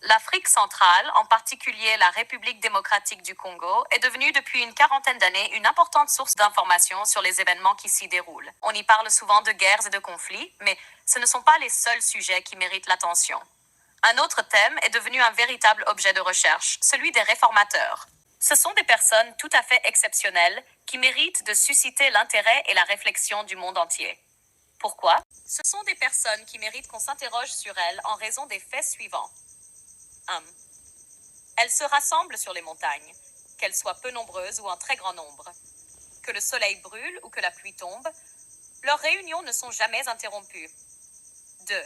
L'Afrique centrale, en particulier la République démocratique du Congo, est devenue depuis une quarantaine d'années une importante source d'informations sur les événements qui s'y déroulent. On y parle souvent de guerres et de conflits, mais ce ne sont pas les seuls sujets qui méritent l'attention. Un autre thème est devenu un véritable objet de recherche, celui des réformateurs. Ce sont des personnes tout à fait exceptionnelles qui méritent de susciter l'intérêt et la réflexion du monde entier. Pourquoi? Ce sont des personnes qui méritent qu'on s'interroge sur elles en raison des faits suivants. 1. Elles se rassemblent sur les montagnes, qu'elles soient peu nombreuses ou en très grand nombre. Que le soleil brûle ou que la pluie tombe, leurs réunions ne sont jamais interrompues. 2.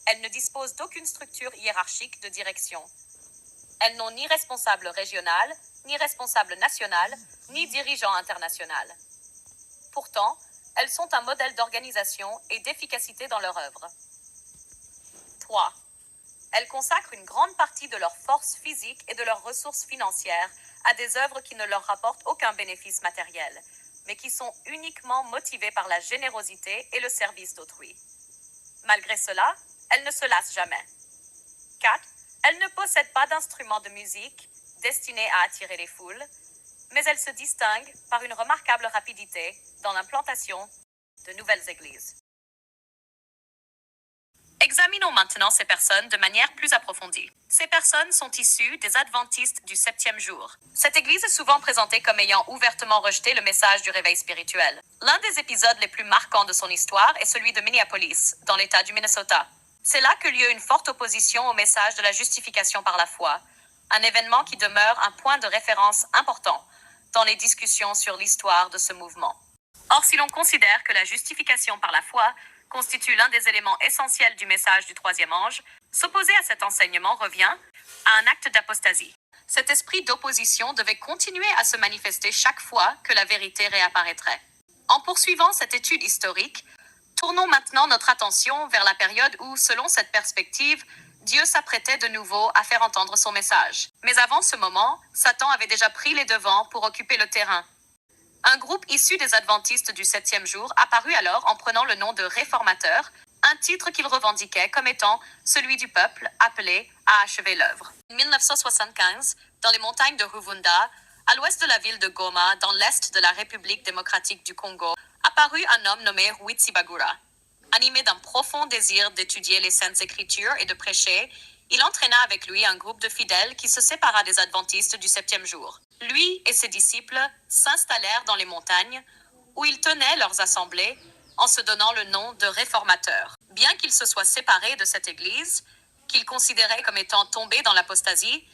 Elles ne disposent d'aucune structure hiérarchique de direction. Elles n'ont ni responsable régional, ni responsable national, ni dirigeant international. Pourtant, elles sont un modèle d'organisation et d'efficacité dans leur œuvre. 3. Elles consacrent une grande partie de leur force physique et de leurs ressources financières à des œuvres qui ne leur rapportent aucun bénéfice matériel, mais qui sont uniquement motivées par la générosité et le service d'autrui. Malgré cela, elles ne se lassent jamais. 4. Elles ne possèdent pas d'instruments de musique destinés à attirer les foules, mais elles se distinguent par une remarquable rapidité dans l'implantation de nouvelles églises. Examinons maintenant ces personnes de manière plus approfondie. Ces personnes sont issues des adventistes du 7e jour. Cette église est souvent présentée comme ayant ouvertement rejeté le message du réveil spirituel. L'un des épisodes les plus marquants de son histoire est celui de Minneapolis, dans l'État du Minnesota. C'est là que lieu une forte opposition au message de la justification par la foi, un événement qui demeure un point de référence important dans les discussions sur l'histoire de ce mouvement. Or, si l'on considère que la justification par la foi constitue l'un des éléments essentiels du message du troisième ange, s'opposer à cet enseignement revient à un acte d'apostasie. Cet esprit d'opposition devait continuer à se manifester chaque fois que la vérité réapparaîtrait. En poursuivant cette étude historique, tournons maintenant notre attention vers la période où, selon cette perspective, Dieu s'apprêtait de nouveau à faire entendre son message. Mais avant ce moment, Satan avait déjà pris les devants pour occuper le terrain. Un groupe issu des adventistes du 7e jour apparut alors en prenant le nom de réformateurs, un titre qu'ils revendiquaient comme étant celui du peuple appelé à achever l'œuvre. En 1975, dans les montagnes de Ruvunda, à l'ouest de la ville de Goma, dans l'est de la République démocratique du Congo, apparut un homme nommé Ruitsibagura. Animé d'un profond désir d'étudier les Saintes Écritures et de prêcher, il entraîna avec lui un groupe de fidèles qui se sépara des adventistes du 7e jour. Lui et ses disciples s'installèrent dans les montagnes, où ils tenaient leurs assemblées en se donnant le nom de réformateurs. Bien qu'ils se soient séparés de cette église, qu'ils considéraient comme étant tombés dans l'apostasie,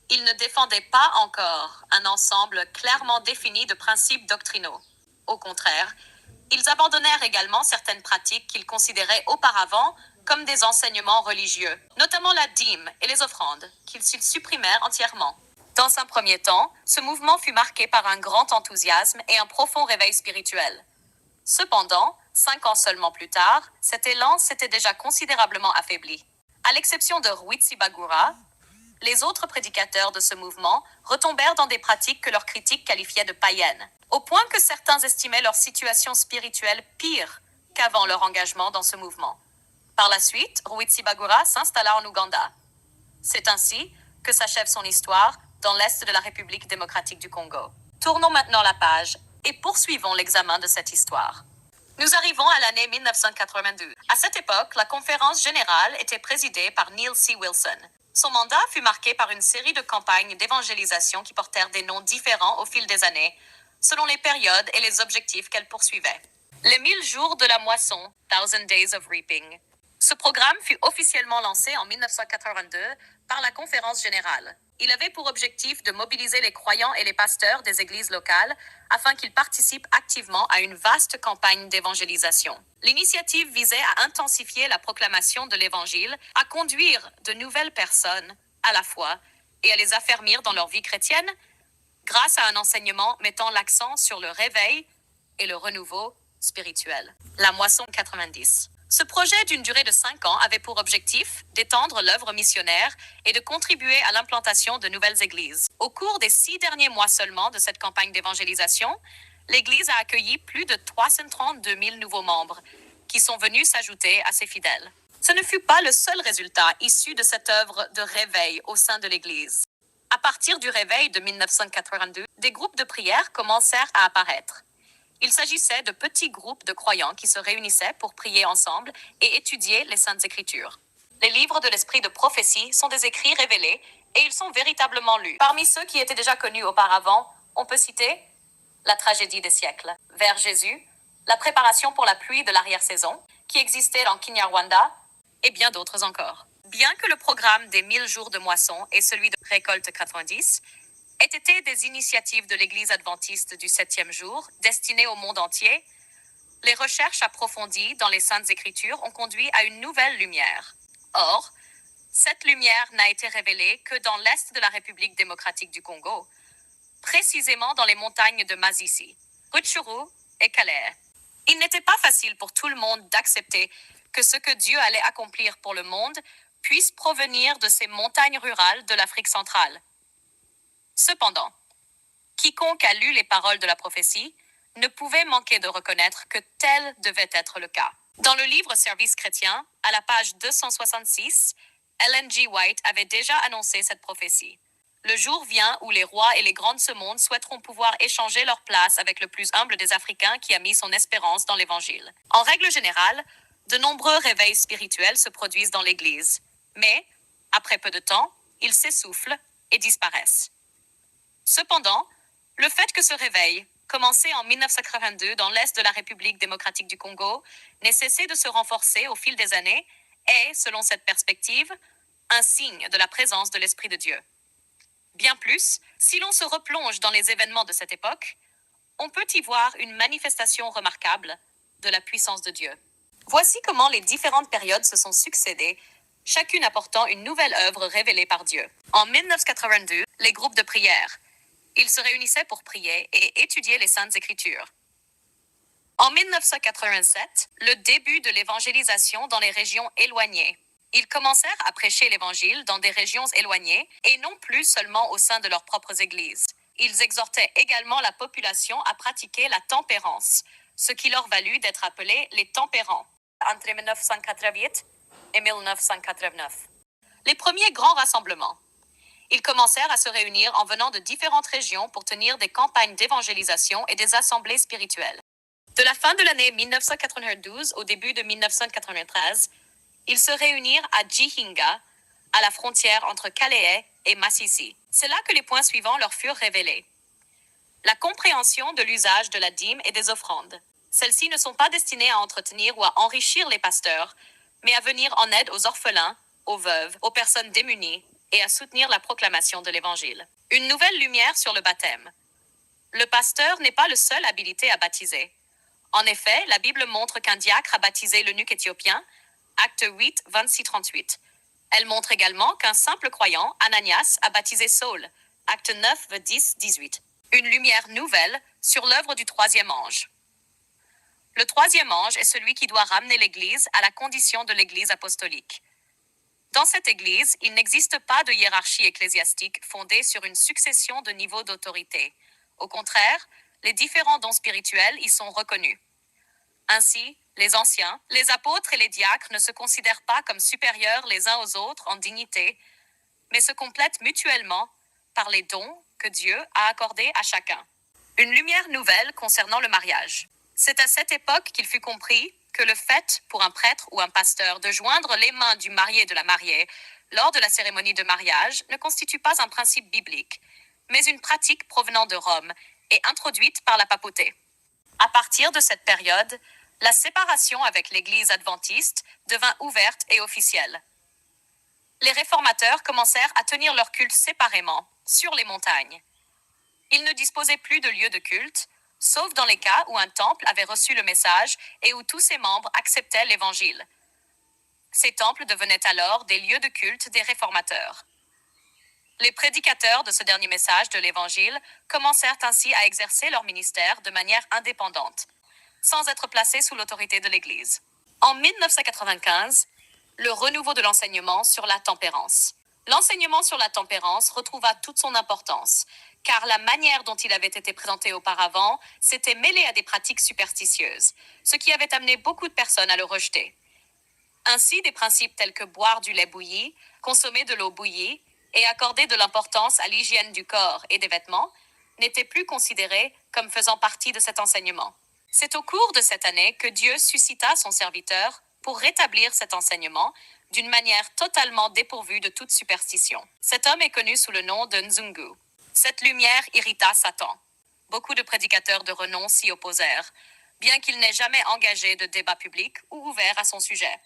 ils ne défendaient pas encore un ensemble clairement défini de principes doctrinaux. Au contraire, ils abandonnèrent également certaines pratiques qu'ils considéraient auparavant comme des enseignements religieux, notamment la dîme et les offrandes, qu'ils supprimèrent entièrement. Dans un premier temps, ce mouvement fut marqué par un grand enthousiasme et un profond réveil spirituel. Cependant, 5 ans seulement plus tard, cet élan s'était déjà considérablement affaibli. À l'exception de Ruitsibagura, les autres prédicateurs de ce mouvement retombèrent dans des pratiques que leurs critiques qualifiaient de païennes, au point que certains estimaient leur situation spirituelle pire qu'avant leur engagement dans ce mouvement. Par la suite, Ruitsibagura s'installa en Ouganda. C'est ainsi que s'achève son histoire dans l'est de la République démocratique du Congo. Tournons maintenant la page et poursuivons l'examen de cette histoire. Nous arrivons à l'année 1982. À cette époque, la conférence générale était présidée par Neil C. Wilson. Son mandat fut marqué par une série de campagnes d'évangélisation qui portèrent des noms différents au fil des années, selon les périodes et les objectifs qu'elles poursuivaient. Les 1000 jours de la moisson, 1000 Days of Reaping. Ce programme fut officiellement lancé en 1982 par la conférence générale. Il avait pour objectif de mobiliser les croyants et les pasteurs des églises locales afin qu'ils participent activement à une vaste campagne d'évangélisation. L'initiative visait à intensifier la proclamation de l'Évangile, à conduire de nouvelles personnes à la foi et à les affermir dans leur vie chrétienne grâce à un enseignement mettant l'accent sur le réveil et le renouveau spirituel. La moisson 90. Ce projet d'une durée de 5 ans avait pour objectif d'étendre l'œuvre missionnaire et de contribuer à l'implantation de nouvelles églises. Au cours des 6 derniers mois seulement de cette campagne d'évangélisation, l'Église a accueilli plus de 332 000 nouveaux membres qui sont venus s'ajouter à ses fidèles. Ce ne fut pas le seul résultat issu de cette œuvre de réveil au sein de l'Église. À partir du réveil de 1982, des groupes de prière commencèrent à apparaître. Il s'agissait de petits groupes de croyants qui se réunissaient pour prier ensemble et étudier les Saintes Écritures. Les livres de l'esprit de prophétie sont des écrits révélés et ils sont véritablement lus. Parmi ceux qui étaient déjà connus auparavant, on peut citer la tragédie des siècles, vers Jésus, la préparation pour la pluie de l'arrière-saison, qui existait dans Kinyarwanda, et bien d'autres encore. Bien que le programme des 1000 jours de moisson et celui de récolte 90 aient été des initiatives de l'Église adventiste du 7e jour, destinées au monde entier, les recherches approfondies dans les Saintes Écritures ont conduit à une nouvelle lumière. Or, cette lumière n'a été révélée que dans l'est de la République démocratique du Congo, précisément dans les montagnes de Masisi, Rutshuru et Calais. Il n'était pas facile pour tout le monde d'accepter que ce que Dieu allait accomplir pour le monde puisse provenir de ces montagnes rurales de l'Afrique centrale. Cependant, quiconque a lu les paroles de la prophétie ne pouvait manquer de reconnaître que tel devait être le cas. Dans le livre Service chrétien, à la page 266, Ellen G. White avait déjà annoncé cette prophétie. Le jour vient où les rois et les grands de ce monde souhaiteront pouvoir échanger leur place avec le plus humble des Africains qui a mis son espérance dans l'Évangile. En règle générale, de nombreux réveils spirituels se produisent dans l'Église, mais, après peu de temps, ils s'essoufflent et disparaissent. Cependant, le fait que ce réveil, commencé en 1982 dans l'est de la République démocratique du Congo, n'ait cessé de se renforcer au fil des années, est, selon cette perspective, un signe de la présence de l'Esprit de Dieu. Bien plus, si l'on se replonge dans les événements de cette époque, on peut y voir une manifestation remarquable de la puissance de Dieu. Voici comment les différentes périodes se sont succédées, chacune apportant une nouvelle œuvre révélée par Dieu. En 1982, les groupes de prière. Ils se réunissaient pour prier et étudier les Saintes Écritures. En 1987, le début de l'évangélisation dans les régions éloignées. Ils commencèrent à prêcher l'Évangile dans des régions éloignées et non plus seulement au sein de leurs propres églises. Ils exhortaient également la population à pratiquer la tempérance, ce qui leur valut d'être appelés les tempérants, entre 1988 et 1989. Les premiers grands rassemblements. Ils commencèrent à se réunir en venant de différentes régions pour tenir des campagnes d'évangélisation et des assemblées spirituelles. De la fin de l'année 1992 au début de 1993, ils se réunirent à Jihinga, à la frontière entre Calais et Masisi. C'est là que les points suivants leur furent révélés. La compréhension de l'usage de la dîme et des offrandes. Celles-ci ne sont pas destinées à entretenir ou à enrichir les pasteurs, mais à venir en aide aux orphelins, aux veuves, aux personnes démunies et à soutenir la proclamation de l'Évangile. Une nouvelle lumière sur le baptême. Le pasteur n'est pas le seul habilité à baptiser. En effet, la Bible montre qu'un diacre a baptisé l'eunuque éthiopien, Acte 8, 26-38. Elle montre également qu'un simple croyant, Ananias, a baptisé Saul, Acte 9, 10-18. Une lumière nouvelle sur l'œuvre du troisième ange. Le troisième ange est celui qui doit ramener l'Église à la condition de l'Église apostolique. Dans cette Église, il n'existe pas de hiérarchie ecclésiastique fondée sur une succession de niveaux d'autorité. Au contraire, les différents dons spirituels y sont reconnus. Ainsi, les anciens, les apôtres et les diacres ne se considèrent pas comme supérieurs les uns aux autres en dignité, mais se complètent mutuellement par les dons que Dieu a accordés à chacun. Une lumière nouvelle concernant le mariage. C'est à cette époque qu'il fut compris que le fait pour un prêtre ou un pasteur de joindre les mains du marié et de la mariée lors de la cérémonie de mariage ne constitue pas un principe biblique, mais une pratique provenant de Rome et introduite par la papauté. À partir de cette période, la séparation avec l'Église adventiste devint ouverte et officielle. Les réformateurs commencèrent à tenir leur culte séparément, sur les montagnes. Ils ne disposaient plus de lieu de culte, sauf dans les cas où un temple avait reçu le message et où tous ses membres acceptaient l'Évangile. Ces temples devenaient alors des lieux de culte des réformateurs. Les prédicateurs de ce dernier message de l'Évangile commencèrent ainsi à exercer leur ministère de manière indépendante, sans être placés sous l'autorité de l'Église. En 1995, le renouveau de l'enseignement sur la tempérance. L'enseignement sur la tempérance retrouva toute son importance, car la manière dont il avait été présenté auparavant s'était mêlée à des pratiques superstitieuses, ce qui avait amené beaucoup de personnes à le rejeter. Ainsi, des principes tels que boire du lait bouilli, consommer de l'eau bouillie et accorder de l'importance à l'hygiène du corps et des vêtements n'étaient plus considérés comme faisant partie de cet enseignement. C'est au cours de cette année que Dieu suscita son serviteur pour rétablir cet enseignement d'une manière totalement dépourvue de toute superstition. Cet homme est connu sous le nom de Nzungu. Cette lumière irrita Satan. Beaucoup de prédicateurs de renom s'y opposèrent, bien qu'il n'ait jamais engagé de débat public ou ouvert à son sujet.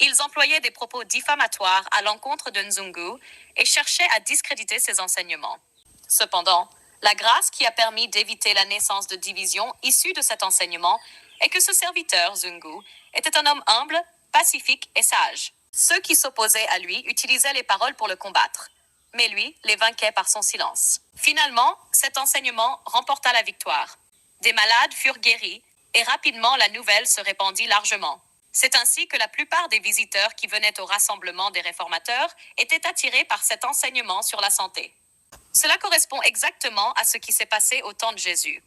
Ils employaient des propos diffamatoires à l'encontre de Nzungu et cherchaient à discréditer ses enseignements. Cependant, la grâce qui a permis d'éviter la naissance de divisions issues de cet enseignement est que ce serviteur, Zungu, était un homme humble, pacifique et sage. Ceux qui s'opposaient à lui utilisaient les paroles pour le combattre, mais lui les vainquait par son silence. Finalement, cet enseignement remporta la victoire. Des malades furent guéris et rapidement la nouvelle se répandit largement. C'est ainsi que la plupart des visiteurs qui venaient au rassemblement des réformateurs étaient attirés par cet enseignement sur la santé. Cela correspond exactement à ce qui s'est passé au temps de Jésus.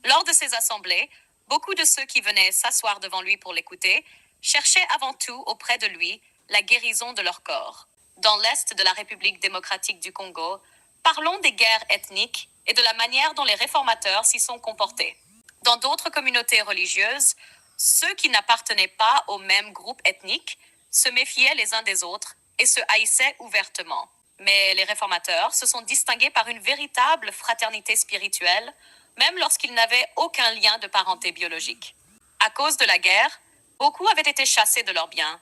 Lors de ces assemblées, beaucoup de ceux qui venaient s'asseoir devant lui pour l'écouter cherchaient avant tout auprès de lui la guérison de leur corps. Dans l'Est de la République démocratique du Congo, parlons des guerres ethniques et de la manière dont les réformateurs s'y sont comportés. Dans d'autres communautés religieuses, ceux qui n'appartenaient pas au même groupe ethnique se méfiaient les uns des autres et se haïssaient ouvertement. Mais les réformateurs se sont distingués par une véritable fraternité spirituelle, même lorsqu'ils n'avaient aucun lien de parenté biologique. À cause de la guerre, beaucoup avaient été chassés de leurs biens,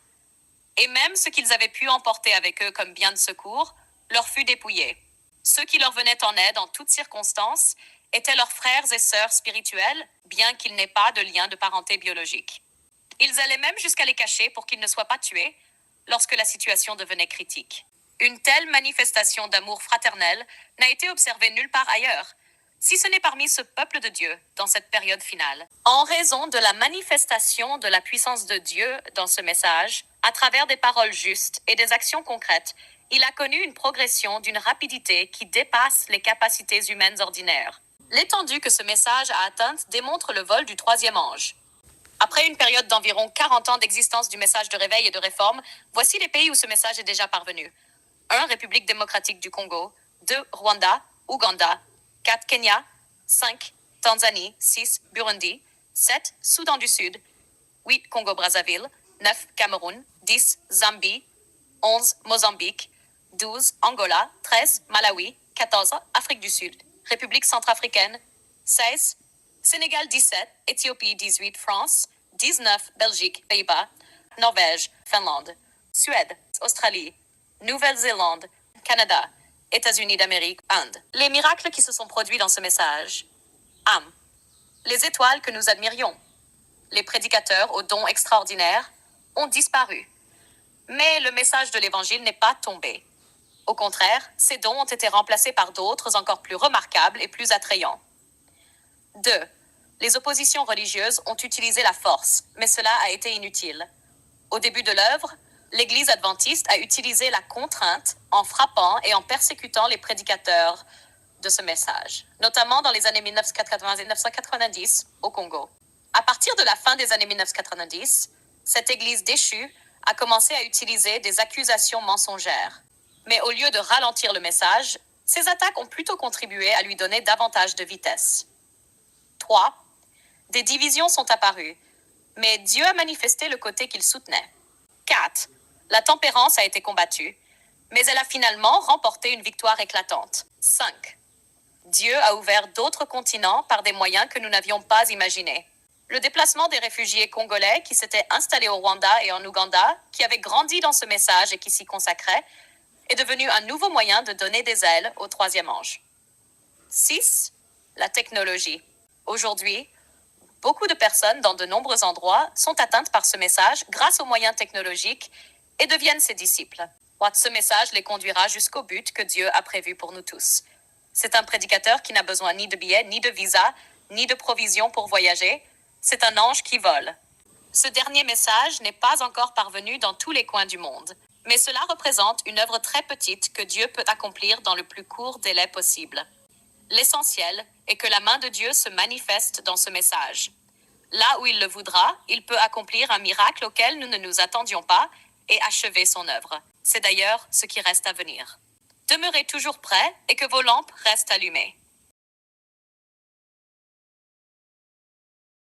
et même ce qu'ils avaient pu emporter avec eux comme bien de secours leur fut dépouillé. Ceux qui leur venaient en aide en toutes circonstances étaient leurs frères et sœurs spirituels, bien qu'ils n'aient pas de lien de parenté biologique. Ils allaient même jusqu'à les cacher pour qu'ils ne soient pas tués lorsque la situation devenait critique. Une telle manifestation d'amour fraternel n'a été observée nulle part ailleurs, si ce n'est parmi ce peuple de Dieu dans cette période finale. En raison de la manifestation de la puissance de Dieu dans ce message, à travers des paroles justes et des actions concrètes, il a connu une progression d'une rapidité qui dépasse les capacités humaines ordinaires. L'étendue que ce message a atteinte démontre le vol du troisième ange. Après une période d'environ 40 ans d'existence du message de réveil et de réforme, voici les pays où ce message est déjà parvenu. 1. République démocratique du Congo. 2. Rwanda, Ouganda. 4. Kenya. 5. Tanzanie. 6. Burundi. 7. Soudan du Sud. 8. Congo-Brazzaville. 9. Cameroun. 10. Zambie. 11. Mozambique. 12. Angola. 13. Malawi. 14. Afrique du Sud. République centrafricaine. 16. Sénégal 17. Éthiopie 18. France. 19. Belgique. Pays-Bas. Norvège. Finlande. Suède. Australie. Nouvelle-Zélande, Canada, États-Unis d'Amérique, Inde. Les miracles qui se sont produits dans ce message. Am. Les étoiles que nous admirions, les prédicateurs aux dons extraordinaires, ont disparu. Mais le message de l'Évangile n'est pas tombé. Au contraire, ces dons ont été remplacés par d'autres encore plus remarquables et plus attrayants. 2. Les oppositions religieuses ont utilisé la force, mais cela a été inutile. Au début de l'œuvre, l'Église adventiste a utilisé la contrainte en frappant et en persécutant les prédicateurs de ce message, notamment dans les années 1980 et 1990 au Congo. À partir de la fin des années 1990, cette Église déchue a commencé à utiliser des accusations mensongères. Mais au lieu de ralentir le message, ces attaques ont plutôt contribué à lui donner davantage de vitesse. 3. Des divisions sont apparues, mais Dieu a manifesté le côté qu'il soutenait. 4. La tempérance a été combattue, mais elle a finalement remporté une victoire éclatante. 5. Dieu a ouvert d'autres continents par des moyens que nous n'avions pas imaginés. Le déplacement des réfugiés congolais qui s'étaient installés au Rwanda et en Ouganda, qui avaient grandi dans ce message et qui s'y consacraient, est devenu un nouveau moyen de donner des ailes au troisième ange. 6. La technologie. Aujourd'hui, beaucoup de personnes dans de nombreux endroits sont atteintes par ce message grâce aux moyens technologiques et deviennent ses disciples. Ce message les conduira jusqu'au but que Dieu a prévu pour nous tous. C'est un prédicateur qui n'a besoin ni de billets, ni de visa, ni de provisions pour voyager. C'est un ange qui vole. Ce dernier message n'est pas encore parvenu dans tous les coins du monde, mais cela représente une œuvre très petite que Dieu peut accomplir dans le plus court délai possible. L'essentiel est que la main de Dieu se manifeste dans ce message. Là où il le voudra, il peut accomplir un miracle auquel nous ne nous attendions pas et achever son œuvre. C'est d'ailleurs ce qui reste à venir. Demeurez toujours prêts et que vos lampes restent allumées.